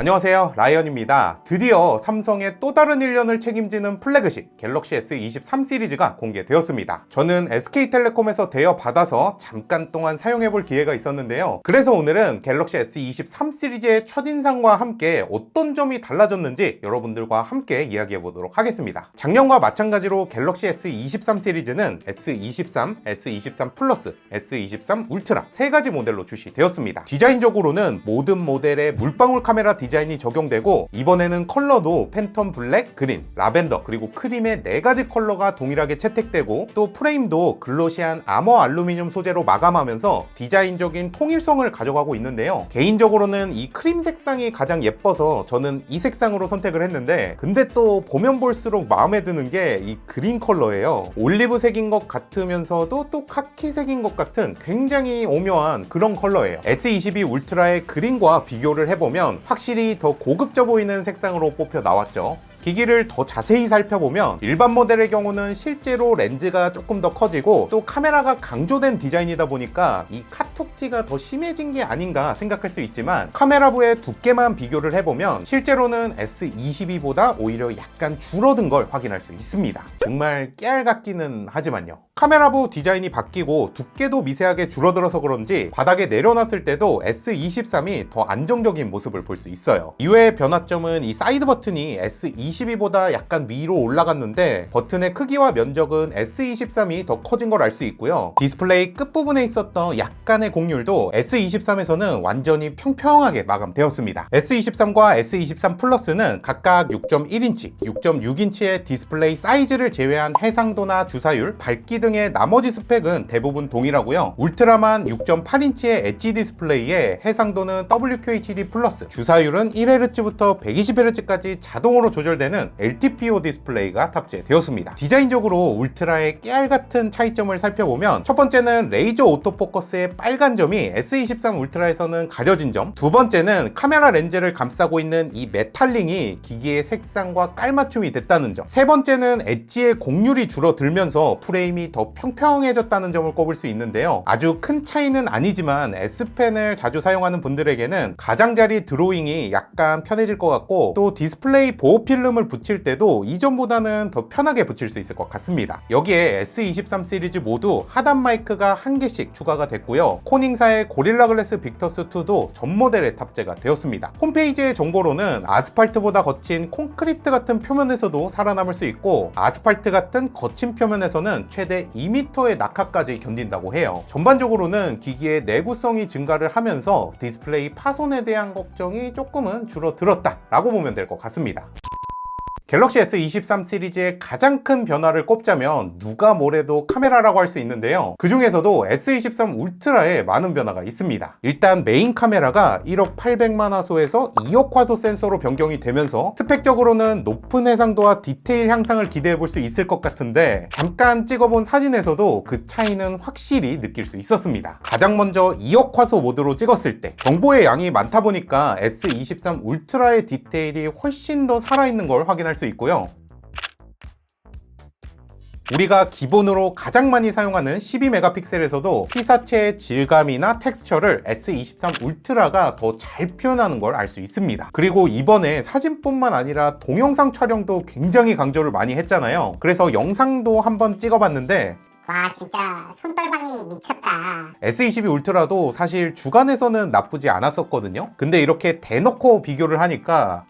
안녕하세요, 라이언입니다. 드디어 삼성의 또 다른 1년을 책임지는 플래그십 갤럭시 S23 시리즈가 공개되었습니다. 저는 SK텔레콤에서 대여받아서 잠깐 동안 사용해볼 기회가 있었는데요. 그래서 오늘은 갤럭시 S23 시리즈의 첫인상과 함께 어떤 점이 달라졌는지 여러분들과 함께 이야기해보도록 하겠습니다. 작년과 마찬가지로 갤럭시 S23 시리즈는 S23, S23 플러스, S23 울트라 세 가지 모델로 출시되었습니다. 디자인적으로는 모든 모델의 물방울 카메라 디자인이 적용되고, 이번에는 컬러도 팬텀 블랙, 그린, 라벤더, 그리고 크림의 4가지 컬러가 동일하게 채택되고, 또 프레임도 글로시한 아머 알루미늄 소재로 마감하면서 디자인적인 통일성을 가져가고 있는데요. 개인적으로는 이 크림 색상이 가장 예뻐서 저는 이 색상으로 선택을 했는데, 근데 또 보면 볼수록 마음에 드는 게 이 그린 컬러예요. 올리브색인 것 같으면서도 또 카키색인 것 같은 굉장히 오묘한 그런 컬러예요. S22 울트라의 그린과 비교를 해보면 확실히 더 고급져 보이는 색상으로 뽑혀 나왔죠. 기기를 더 자세히 살펴보면 일반 모델의 경우는 실제로 렌즈가 조금 더 커지고, 또 카메라가 강조된 디자인이다 보니까 이 카툭티가 더 심해진 게 아닌가 생각할 수 있지만, 카메라부의 두께만 비교를 해보면 실제로는 S22보다 오히려 약간 줄어든 걸 확인할 수 있습니다. 정말 깨알 같기는 하지만요. 카메라부 디자인이 바뀌고 두께도 미세하게 줄어들어서 그런지 바닥에 내려놨을 때도 S23이 더 안정적인 모습을 볼 수 있어요. 이외의 변화점은 이 사이드 버튼이 S22보다 약간 위로 올라갔는데, 버튼의 크기와 면적은 S23이 더 커진 걸 알 수 있고요. 디스플레이 끝부분에 있었던 약간의 곡률도 S23에서는 완전히 평평하게 마감되었습니다. S23과 S23 플러스는 각각 6.1인치, 6.6인치의 디스플레이 사이즈를 제외한 해상도나 주사율, 밝기 등의 나머지 스펙은 대부분 동일하고요. 울트라만 6.8인치의 엣지 디스플레이에 해상도는 WQHD 플러스, 주사율은 1Hz부터 120Hz까지 자동으로 조절되는 LTPO 디스플레이가 탑재되었습니다. 디자인적으로 울트라의 깨알같은 차이점을 살펴보면, 첫 번째는 레이저 오토포커스의 빨간 점이 S23 울트라에서는 가려진 점, 두 번째는 카메라 렌즈를 감싸고 있는 이 메탈링이 기기의 색상과 깔맞춤이 됐다는 점, 세 번째는 엣지의 곡률이 줄어들면서 프레임이 더 평평해졌다는 점을 꼽을 수 있는데요. 아주 큰 차이는 아니지만 S펜을 자주 사용하는 분들에게는 가장자리 드로잉이 약간 편해질 것 같고, 또 디스플레이 보호 필름을 붙일 때도 이전보다는 더 편하게 붙일 수 있을 것 같습니다. 여기에 S23 시리즈 모두 하단 마이크가 1개씩 추가가 됐고요. 코닝사의 고릴라 글래스 빅터스 2도 전 모델에 탑재가 되었습니다. 홈페이지의 정보로는 아스팔트보다 거친 콘크리트 같은 표면에서도 살아남을 수 있고, 아스팔트 같은 거친 표면에서는 최대 2m의 낙하까지 견딘다고 해요. 전반적으로는 기기의 내구성이 증가를 하면서 디스플레이 파손에 대한 걱정이 조금은 줄어들었다 라고 보면 될 것 같습니다. 갤럭시 S23 시리즈의 가장 큰 변화를 꼽자면 누가 뭐래도 카메라라고 할 수 있는데요. 그 중에서도 S23 울트라에 많은 변화가 있습니다. 일단 메인 카메라가 1억 800만 화소에서 2억 화소 센서로 변경이 되면서 스펙적으로는 높은 해상도와 디테일 향상을 기대해 볼 수 있을 것 같은데, 잠깐 찍어본 사진에서도 그 차이는 확실히 느낄 수 있었습니다. 가장 먼저 2억 화소 모드로 찍었을 때 정보의 양이 많다 보니까 S23 울트라의 디테일이 훨씬 더 살아있는 걸 확인할 수 있고요. 우리가 기본으로 가장 많이 사용하는 12메가픽셀에서도 피사체의 질감이나 텍스처를 S23 울트라가 더 잘 표현하는 걸 알 수 있습니다. 그리고 이번에 사진뿐만 아니라 동영상 촬영도 굉장히 강조를 많이 했잖아요. 그래서 영상도 한번 찍어봤는데, 와, 진짜 손떨방이 미쳤다. S22 울트라도 사실 주간에서는 나쁘지 않았었거든요. 근데 이렇게 대놓고 비교를 하니까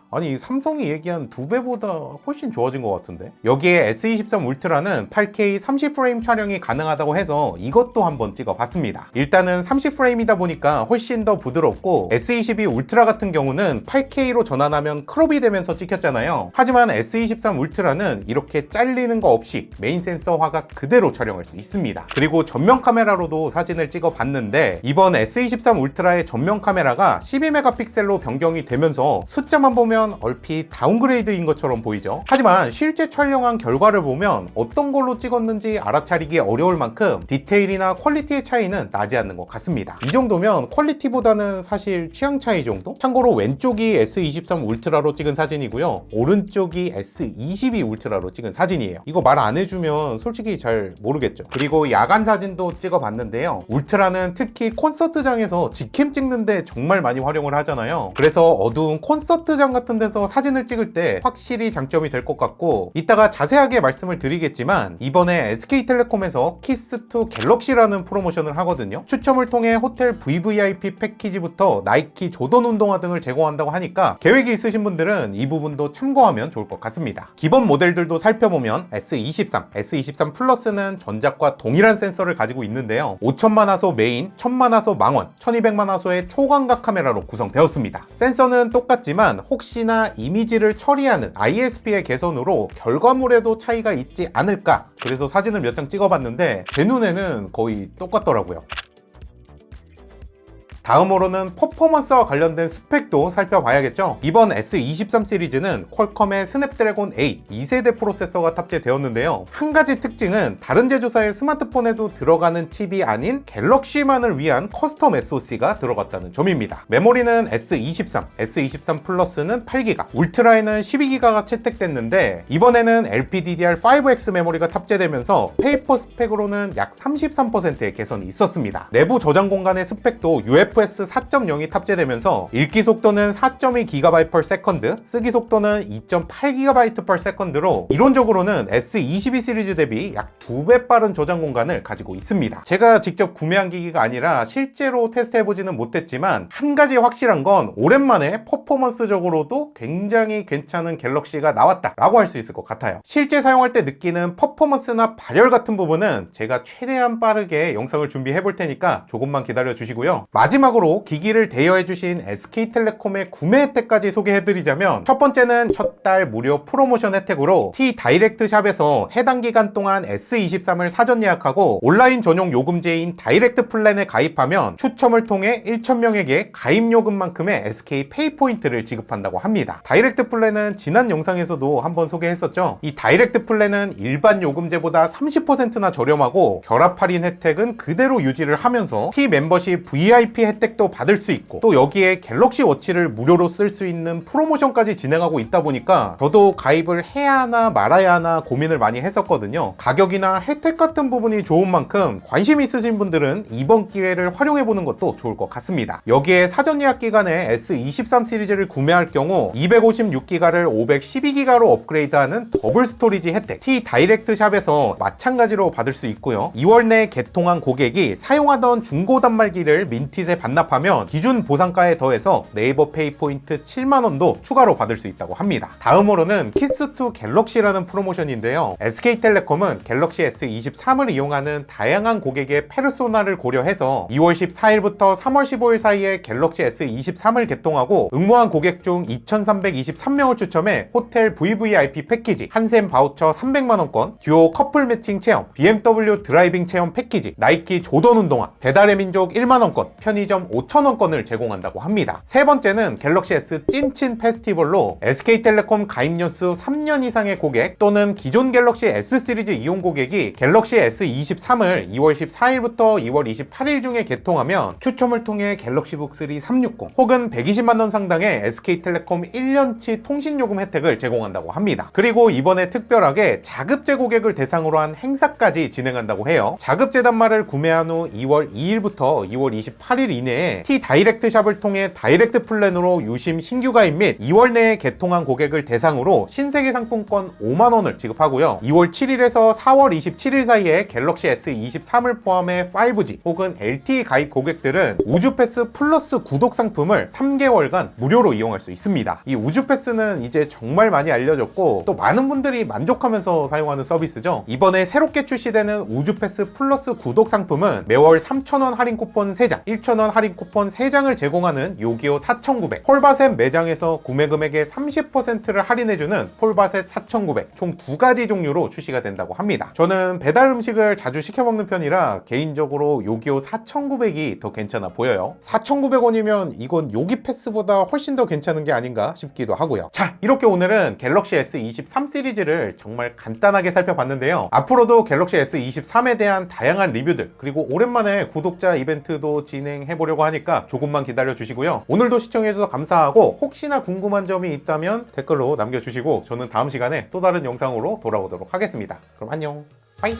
아니, 삼성이 얘기한 2배보다 훨씬 좋아진 것 같은데? 여기에 S23 울트라는 8K 30프레임 촬영이 가능하다고 해서 이것도 한번 찍어봤습니다. 일단은 30프레임이다 보니까 훨씬 더 부드럽고, S22 울트라 같은 경우는 8K로 전환하면 크롭이 되면서 찍혔잖아요. 하지만 S23 울트라는 이렇게 잘리는 거 없이 메인 센서 화각 그대로 촬영할 수 있습니다. 그리고 전면 카메라로도 사진을 찍어봤는데, 이번 S23 울트라의 전면 카메라가 12메가픽셀로 변경이 되면서 숫자만 보면 보면 얼핏 다운그레이드인 것처럼 보이죠. 하지만 실제 촬영한 결과를 보면 어떤 걸로 찍었는지 알아차리기 어려울 만큼 디테일이나 퀄리티의 차이는 나지 않는 것 같습니다. 이 정도면 퀄리티보다는 사실 취향 차이 정도? 참고로 왼쪽이 S23 울트라로 찍은 사진이고요, 오른쪽이 S22 울트라로 찍은 사진이에요. 이거 말 안 해주면 솔직히 잘 모르겠죠. 그리고 야간 사진도 찍어봤는데요, 울트라는 특히 콘서트장에서 직캠 찍는데 정말 많이 활용을 하잖아요. 그래서 어두운 콘서트장 같은 데서 사진을 찍을 때 확실히 장점이 될 것 같고, 이따가 자세하게 말씀을 드리겠지만 이번에 SK텔레콤에서 키스2 갤럭시라는 프로모션을 하거든요. 추첨을 통해 호텔 VVIP 패키지부터 나이키 조던 운동화 등을 제공한다고 하니까 계획이 있으신 분들은 이 부분도 참고하면 좋을 것 같습니다. 기본 모델들도 살펴보면 S23, S23 플러스는 전작과 동일한 센서를 가지고 있는데요, 5000만화소 메인, 1000만화소 망원, 1200만화소의 초광각 카메라로 구성되었습니다. 센서는 똑같지만 혹시나 이미지를 처리하는 ISP의 개선으로 결과물에도 차이가 있지 않을까, 그래서 사진을 몇 장 찍어봤는데 제 눈에는 거의 똑같더라고요. 다음으로는 퍼포먼스와 관련된 스펙도 살펴봐야겠죠. 이번 S23 시리즈는 퀄컴의 스냅드래곤 8 2세대 프로세서가 탑재되었는데요, 한 가지 특징은 다른 제조사의 스마트폰에도 들어가는 칩이 아닌 갤럭시만을 위한 커스텀 SoC가 들어갔다는 점입니다. 메모리는 S23, S23 플러스는 8GB, 울트라에는 12GB가 채택됐는데 이번에는 LPDDR5X 메모리가 탑재되면서 페이퍼 스펙으로는 약 33%의 개선이 있었습니다. 내부 저장 공간의 스펙도 UFS 4.0이 탑재되면서 읽기 속도는 4.2GB/s, 쓰기 속도는 2.8GB/s로 이론적으로는 S22 시리즈 대비 약 2배 빠른 저장 공간을 가지고 있습니다. 제가 직접 구매한 기기가 아니라 실제로 테스트해보지는 못했지만 한 가지 확실한 건 오랜만에 퍼포먼스적으로도 굉장히 괜찮은 갤럭시가 나왔다 라고 할 수 있을 것 같아요. 실제 사용할 때 느끼는 퍼포먼스나 발열 같은 부분은 제가 최대한 빠르게 영상을 준비해 볼 테니까 조금만 기다려 주시고요. 마지막으로 기기를 대여해주신 SK텔레콤의 구매 혜택까지 소개해드리자면, 첫 번째는 첫 달 무료 프로모션 혜택으로 T-다이렉트 샵에서 해당 기간 동안 S23을 사전 예약하고 온라인 전용 요금제인 다이렉트 플랜에 가입하면 추첨을 통해 1000명에게 가입 요금만큼의 SK 페이 포인트를 지급한다고 합니다. 다이렉트 플랜은 지난 영상에서도 한번 소개했었죠. 이 다이렉트 플랜은 일반 요금제보다 30%나 저렴하고 결합 할인 혜택은 그대로 유지를 하면서 T 멤버십 VIP 혜택도 받을 수 있고, 또 여기에 갤럭시 워치를 무료로 쓸 수 있는 프로모션까지 진행하고 있다 보니까 저도 가입을 해야 하나 말아야 하나 고민을 많이 했었거든요. 가격이나 혜택 같은 부분이 좋은 만큼 관심 있으신 분들은 이번 기회를 활용해보는 것도 좋을 것 같습니다. 여기에 사전 예약 기간에 S23 시리즈를 구매할 경우 256GB를 512GB로 업그레이드하는 더블 스토리지 혜택 T 다이렉트 샵에서 마찬가지로 받을 수 있고요. 2월 내에 개통한 고객이 사용하던 중고 단말기를 민티에 반납하면 기준 보상가에 더해서 네이버 페이 포인트 7만원도 추가로 받을 수 있다고 합니다. 다음으로는 키스2 갤럭시라는 프로모션인데요, SK텔레콤은 갤럭시 S23을 이용하는 다양한 고객의 페르소나를 고려해서 2월 14일부터 3월 15일 사이에 갤럭시 S23을 개통하고 응모한 고객 중 2323명을 추첨해 호텔 VVIP 패키지, 한샘 바우처 300만원권, 듀오 커플 매칭 체험, BMW 드라이빙 체험 패키지, 나이키 조던 운동화, 배달의 민족 1만원권, 편의점 5,000원권을 제공한다고 합니다. 세 번째는 갤럭시 S 찐친 페스티벌로 SK텔레콤 가입 연수 3년 이상의 고객 또는 기존 갤럭시 S 시리즈 이용 고객이 갤럭시 S23을 2월 14일부터 2월 28일 중에 개통하면 추첨을 통해 갤럭시북 3 360 혹은 120만원 상당의 SK텔레콤 1년치 통신요금 혜택을 제공한다고 합니다. 그리고 이번에 특별하게 자급제 고객을 대상으로 한 행사까지 진행한다고 해요. 자급제 단말을 구매한 후 2월 2일부터 2월 28일 이내에 T 다이렉트 샵을 통해 다이렉트 플랜으로 유심 신규 가입 및 2월 내에 개통한 고객을 대상으로 신세계 상품권 5만원을 지급하고요. 2월 7일에서 4월 27일 사이에 갤럭시 S23을 포함해 5G 혹은 LTE 가입 고객들은 우주패스 플러스 구독 상품을 3개월간 무료로 이용할 수 있습니다. 이 우주패스는 이제 정말 많이 알려졌고 또 많은 분들이 만족하면서 사용하는 서비스죠. 이번에 새롭게 출시되는 우주패스 플러스 구독 상품은 매월 3,000원 할인 쿠폰 3장, 1,000원 50만원 할인 쿠폰 3장을 제공하는 요기요 4900, 폴바셋 매장에서 구매 금액의 30%를 할인해주는 폴바셋 4900, 총 2가지 종류로 출시가 된다고 합니다. 저는 배달 음식을 자주 시켜 먹는 편이라 개인적으로 요기요 4900이 더 괜찮아 보여요. 4900원이면 이건 요기 패스보다 훨씬 더 괜찮은 게 아닌가 싶기도 하고요. 자, 이렇게 오늘은 갤럭시 S23 시리즈를 정말 간단하게 살펴봤는데요. 앞으로도 갤럭시 S23에 대한 다양한 리뷰들, 그리고 오랜만에 구독자 이벤트도 진행해 보려고 하니까 조금만 기다려 주시고요. 오늘도 시청해 주셔서 감사하고, 혹시나 궁금한 점이 있다면 댓글로 남겨주시고 저는 다음 시간에 또 다른 영상으로 돌아오도록 하겠습니다. 그럼 안녕. 빠이.